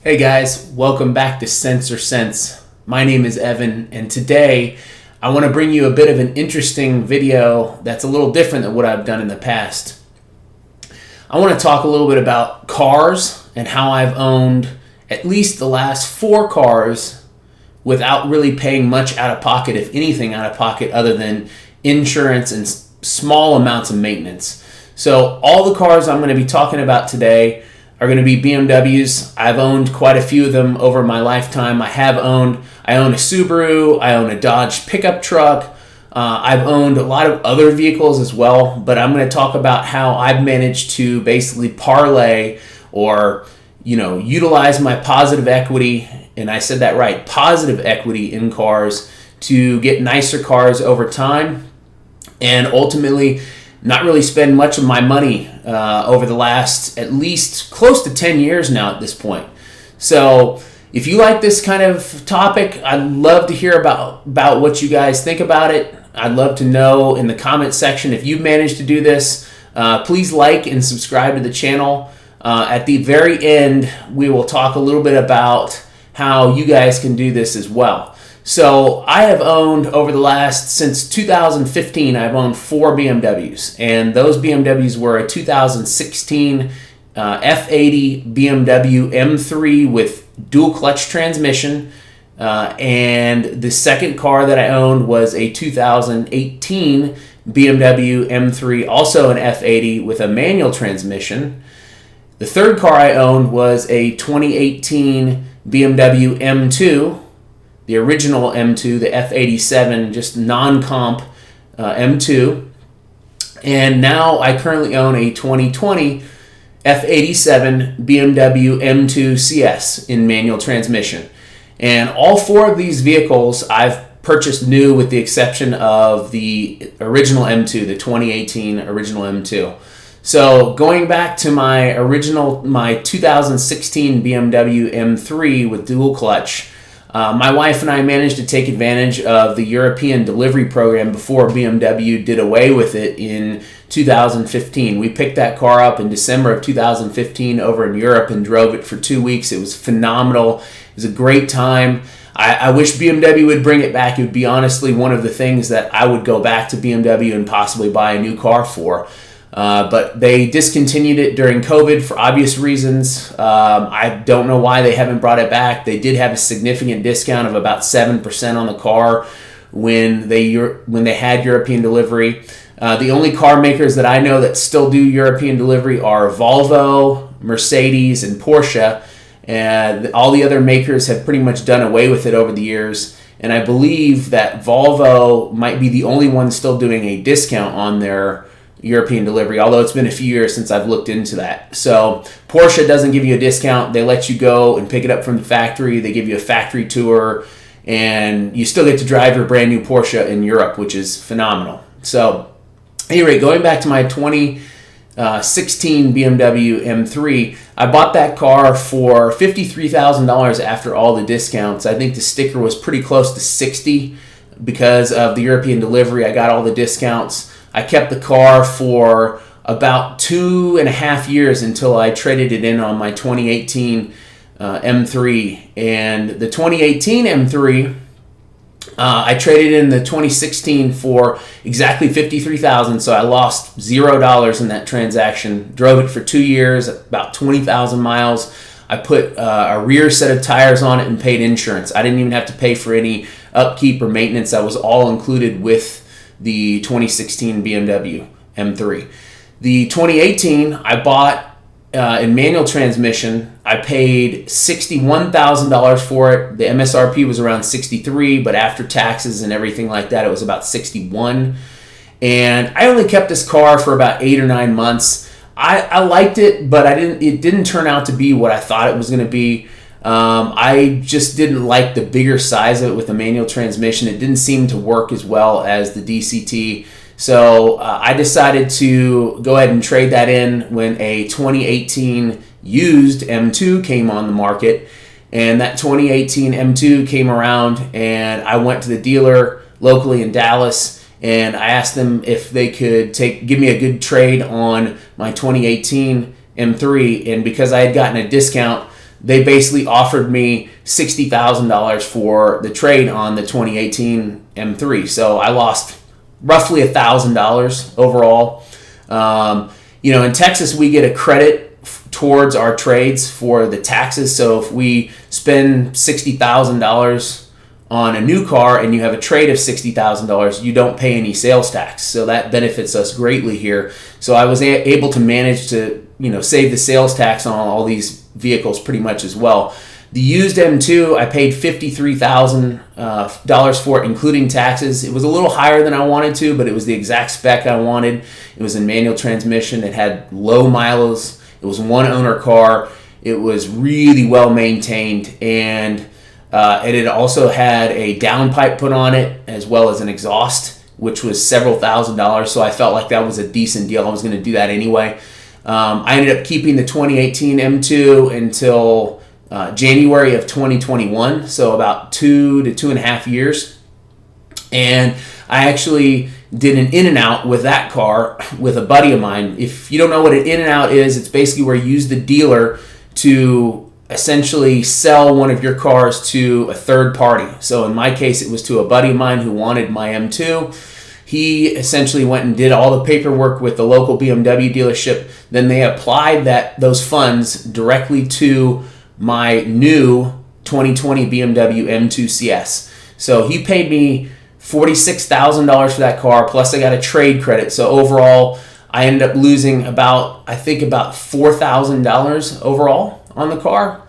Hey guys, welcome back to Sense or Sense. My name is Evan, and today I want to bring you a bit of an interesting video that's a little different than what I've done in the past. I want to talk a little bit about cars and how I've owned at least the last 4 cars without really paying much out of pocket, if anything out of pocket, other than insurance and small amounts of maintenance. So all the cars I'm going to be talking about today are going to be BMWs. I've owned quite a few of them over my lifetime. I own a Subaru, I own a Dodge pickup truck, I've owned a lot of other vehicles as well, but I'm going to talk about how I've managed to basically parlay or utilize my positive equity, and I said that right, positive equity in cars to get nicer cars over time and ultimately not really spend much of my money over the last at least close to 10 years now at this point. So if you like this kind of topic, I'd love to hear about what you guys think about it. I'd love to know in the comment section if you've managed to do this. Please like and subscribe to the channel. At the very end, we will talk a little bit about how you guys can do this as well. So I have owned since 2015, I've owned 4 BMWs, and those BMWs were a 2016 F80 BMW M3 with dual clutch transmission, and the second car that I owned was a 2018 BMW M3, also an F80 with a manual transmission. The third car I owned was a 2018 BMW M2, the original M2, the F87, just non-comp M2. And now I currently own a 2020 F87 BMW M2 CS in manual transmission. And all 4 of these vehicles I've purchased new with the exception of the original M2, the 2018 original M2. So going back to my 2016 BMW M3 with dual clutch, my wife and I managed to take advantage of the European delivery program before BMW did away with it in 2015. We picked that car up in December of 2015 over in Europe and drove it for 2 weeks. It was phenomenal. It was a great time. I wish BMW would bring it back. It would be honestly one of the things that I would go back to BMW and possibly buy a new car for. But they discontinued it during COVID for obvious reasons. I don't know why they haven't brought it back. They did have a significant discount of about 7% on the car when they had European delivery. The only car makers that I know that still do European delivery are Volvo, Mercedes, and Porsche. And all the other makers have pretty much done away with it over the years. And I believe that Volvo might be the only one still doing a discount on their European delivery, although it's been a few years since I've looked into that. So Porsche doesn't give you a discount. They let you go and pick it up from the factory. They give you a factory tour, and you still get to drive your brand new Porsche in Europe, which is phenomenal. So anyway, going back to my 2016 BMW M3, I bought that car for $53,000 after all the discounts. I think the sticker was pretty close to $60,000 because of the European delivery. I got all the discounts. I kept the car for about 2.5 years until I traded it in on my 2018 M3. And the 2018 M3, I traded in the 2016 for exactly $53,000, so I lost $0 in that transaction. Drove it for 2 years, about 20,000 miles. I put a rear set of tires on it and paid insurance. I didn't even have to pay for any upkeep or maintenance. That was all included with the 2016 BMW M3. The 2018 I bought in manual transmission. I paid $61,000 for it. The MSRP was around $63,000, but after taxes and everything like that, it was about $61,000. And I only kept this car for about 8 or 9 months. I liked it, but it didn't turn out to be what I thought it was going to be. I just didn't like the bigger size of it with the manual transmission. It didn't seem to work as well as the DCT. So I decided to go ahead and trade that in when a 2018 used M2 came on the market. And that 2018 M2 came around, and I went to the dealer locally in Dallas, and I asked them if they could give me a good trade on my 2018 M3. And because I had gotten a discount, they basically offered me $60,000 for the trade on the 2018 M3. So I lost roughly $1,000 overall. In Texas, we get a credit towards our trades for the taxes. So if we spend $60,000 on a new car and you have a trade of $60,000, you don't pay any sales tax. So that benefits us greatly here. So I was able to manage to, save the sales tax on all these vehicles pretty much as well. The used M2, I paid $53,000 for it, including taxes. It was a little higher than I wanted to, but it was the exact spec I wanted. It was a manual transmission. It had low miles. It was one owner car. It was really well maintained, and it had also had a downpipe put on it as well as an exhaust, which was several $1,000s. So I felt like that was a decent deal. I was going to do that anyway. I ended up keeping the 2018 M2 until January of 2021, so about 2 to 2.5 years. And I actually did an in and out with that car with a buddy of mine. If you don't know what an in and out is, it's basically where you use the dealer to essentially sell one of your cars to a third party. So in my case, it was to a buddy of mine who wanted my M2. He essentially went and did all the paperwork with the local BMW dealership. Then they applied those funds directly to my new 2020 BMW M2 CS. So he paid me $46,000 for that car, plus I got a trade credit. So overall, I ended up losing about $4,000 overall on the car.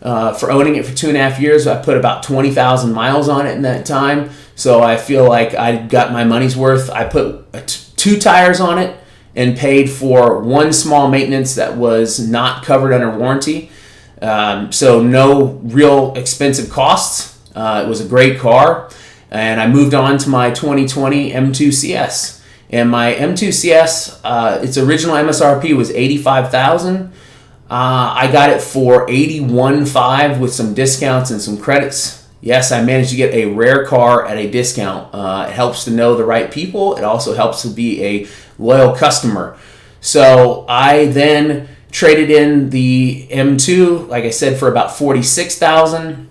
For owning it for 2.5 years, I put about 20,000 miles on it in that time. So I feel like I got my money's worth. I put 2 tires on it and paid for one small maintenance that was not covered under warranty. So no real expensive costs. It was a great car. And I moved on to my 2020 M2 CS. And my M2 CS, its original MSRP was $85,000. I got it for $81,500 with some discounts and some credits. Yes, I managed to get a rare car at a discount. It helps to know the right people. It also helps to be a loyal customer. So I then traded in the M2, like I said, for about $46,000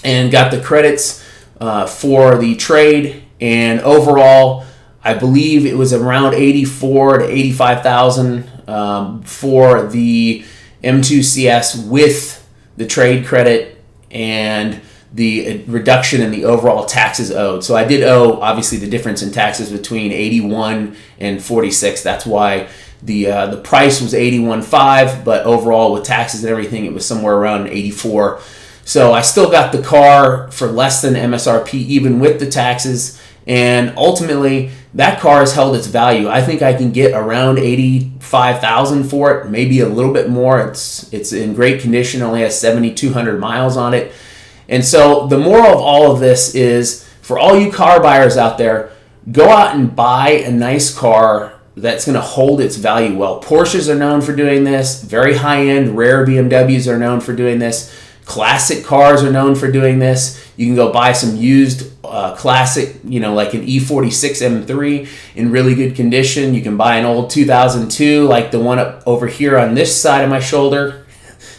and got the credits for the trade. And overall, I believe it was around $84,000 to $85,000 for the M2 CS with the trade credit and the reduction in the overall taxes owed. So I did owe, obviously, the difference in taxes between 81 and 46. That's why the price was 81.5, but overall with taxes and everything, it was somewhere around 84. So I still got the car for less than MSRP, even with the taxes. And ultimately, that car has held its value. I think I can get around $85,000 for it, maybe a little bit more. It's in great condition, only has 7,200 miles on it. And so the moral of all of this is, for all you car buyers out there, go out and buy a nice car that's going to hold its value well. Porsches are known for doing this. Very high-end, rare BMWs are known for doing this. Classic cars are known for doing this. You can go buy some used classic, like an E46 M3 in really good condition. You can buy an old 2002, like the one up over here on this side of my shoulder.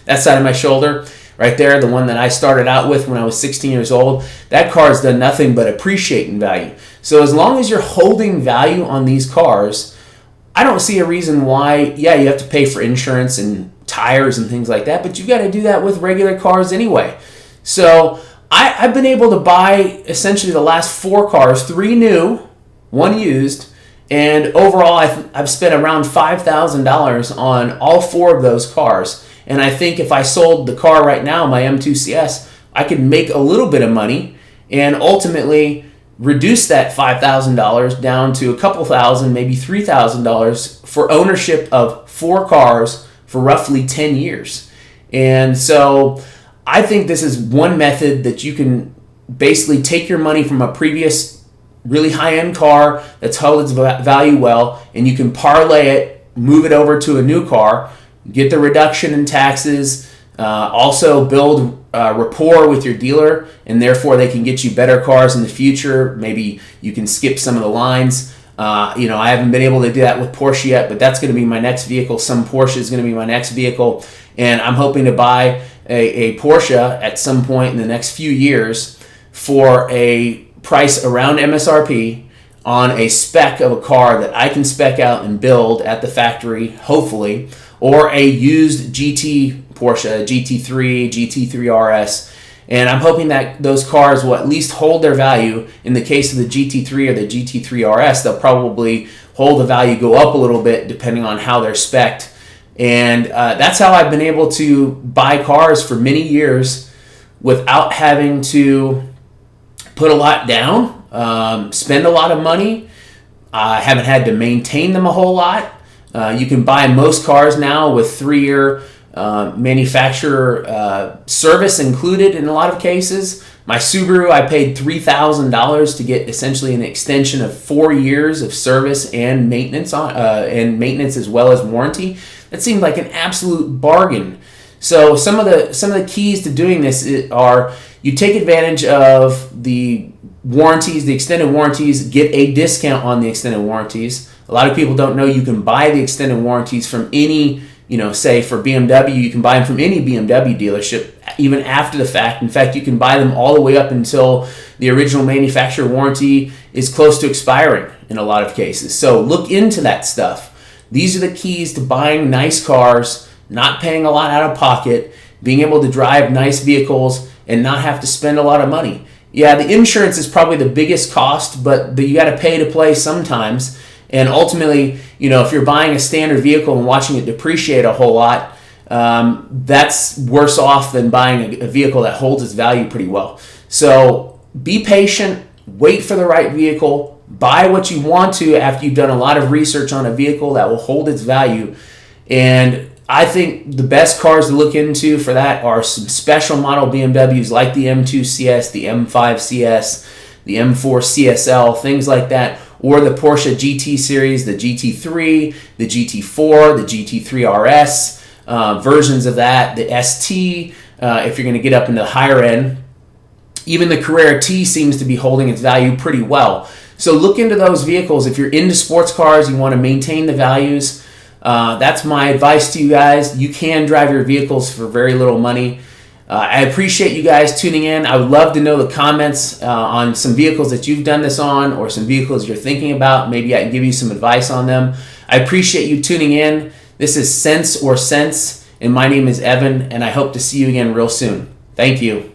That side of my shoulder, right there, the one that I started out with when I was 16 years old. That car has done nothing but appreciate in value. So as long as you're holding value on these cars, I don't see a reason why, you have to pay for insurance and tires and things like that, but you've got to do that with regular cars anyway. So I've been able to buy essentially the last 4 cars, 3 new, 1 used, and overall I've spent around $5,000 on all 4 of those cars. And I think if I sold the car right now, my M2 CS, I could make a little bit of money and ultimately reduce that $5,000 down to a couple thousand, maybe $3,000 for ownership of 4 cars for roughly 10 years. And so I think this is one method that you can basically take your money from a previous really high-end car that's held its value well, and you can parlay it, move it over to a new car, get the reduction in taxes, also build rapport with your dealer, and therefore they can get you better cars in the future. Maybe you can skip some of the lines. I haven't been able to do that with Porsche yet, but that's going to be my next vehicle. Some Porsche is going to be my next vehicle, and I'm hoping to buy a Porsche at some point in the next few years for a price around MSRP on a spec of a car that I can spec out and build at the factory, hopefully, or a used GT Porsche, GT3, GT3 RS. And I'm hoping that those cars will at least hold their value. In the case of the GT3 or the GT3 RS, they'll probably hold the value, go up a little bit depending on how they're spec'd. And that's how I've been able to buy cars for many years without having to put a lot down, spend a lot of money. I haven't had to maintain them a whole lot. You can buy most cars now with 3-year manufacturer service included in a lot of cases. My Subaru, I paid $3,000 to get essentially an extension of 4 years of service and maintenance as well as warranty. That seemed like an absolute bargain. So some of the keys to doing this are you take advantage of the warranties, the extended warranties, get a discount on the extended warranties. A lot of people don't know you can buy the extended warranties from any, say for BMW, you can buy them from any BMW dealership, even after the fact. In fact, you can buy them all the way up until the original manufacturer warranty is close to expiring in a lot of cases. So look into that stuff. These are the keys to buying nice cars, not paying a lot out of pocket, being able to drive nice vehicles and not have to spend a lot of money. Yeah, the insurance is probably the biggest cost, but you got to pay to play sometimes. And ultimately, if you're buying a standard vehicle and watching it depreciate a whole lot, that's worse off than buying a vehicle that holds its value pretty well. So be patient, wait for the right vehicle, buy what you want to after you've done a lot of research on a vehicle that will hold its value. And I think the best cars to look into for that are some special model BMWs like the M2 CS, the M5 CS, the M4 CSL, things like that, or the Porsche GT series, the GT3, the GT4, the GT3 RS, versions of that, the ST, if you're going to get up into the higher end. Even the Carrera T seems to be holding its value pretty well. So look into those vehicles. If you're into sports cars, you want to maintain the values, that's my advice to you guys. You can drive your vehicles for very little money. I appreciate you guys tuning in. I would love to know the comments on some vehicles that you've done this on or some vehicles you're thinking about. Maybe I can give you some advice on them. I appreciate you tuning in. This is Sense or Sense, and my name is Evan, and I hope to see you again real soon. Thank you.